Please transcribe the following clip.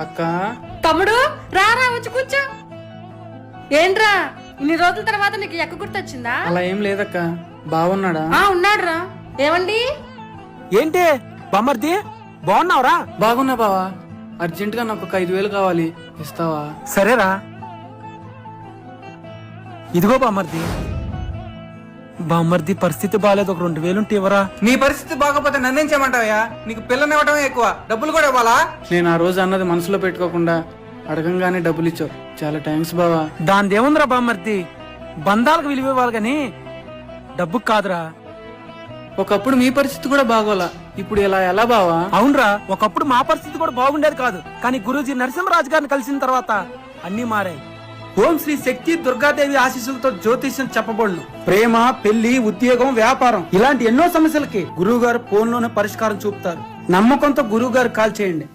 అక్క తమ్ముడు రారా వచ్చి కూర్చో. ఏంట్రా ఇన్ని రోజుల తర్వాత నీకు ఎక్క గుర్తొచ్చిందా? అలా ఏం లేదక్క. బాగున్నాడా? ఉన్నాడురా. ఏమండి? ఏంటి బామ్మర్ది బాగున్నావురా? బాగున్నా బావా. అర్జెంట్ గా నాకు ఒక 5,000 కావాలి, ఇస్తావా? సరేరా, ఇదిగో బామ్మర్ది. బామ్మర్ది పరిస్థితి బాగాలేదు, ఒక 2,000 ఉంటే ఇవ్వరా? నీ పరిస్థితి బాగోపోతే నన్నేం చేయమంటావయ్యా? నీకు పిల్లనివ్వటమే ఎక్కువ, డబ్బులు కూడా ఇవ్వాలా? నేను ఆ రోజు అన్నది మనసులో పెట్టుకోకుండా అడగంగానే డబ్బులు ఇచ్చావు, చాలా థ్యాంక్స్ బావా. దానిదేముందిరా బామ్మర్ది, బంధాలకు విలువ ఇవ్వాలి గాని డబ్బుకు కాదురా. ఒకప్పుడు మీ పరిస్థితి కూడా బాగోలా, ఇప్పుడు ఇలా ఎలా బావా? అవునరా, ఒకప్పుడు మా పరిస్థితి కూడా బాగుండేది కాదు, కానీ గురూజీ నరసింహరాజు గారిని కలిసిన తర్వాత అన్ని మారాయి. ఓం శ్రీ శక్తి దుర్గాదేవి ఆశీస్సులతో జ్యోతిష్యం చెప్పబడును. ప్రేమ, పెళ్లి, ఉద్యోగం, వ్యాపారం ఇలాంటి ఎన్నో సమస్యలకి గురువు గారు ఫోన్ లోనే పరిష్కారం చూపుతారు. నమ్మకంతో గురువు గారు కాల్ చేయండి.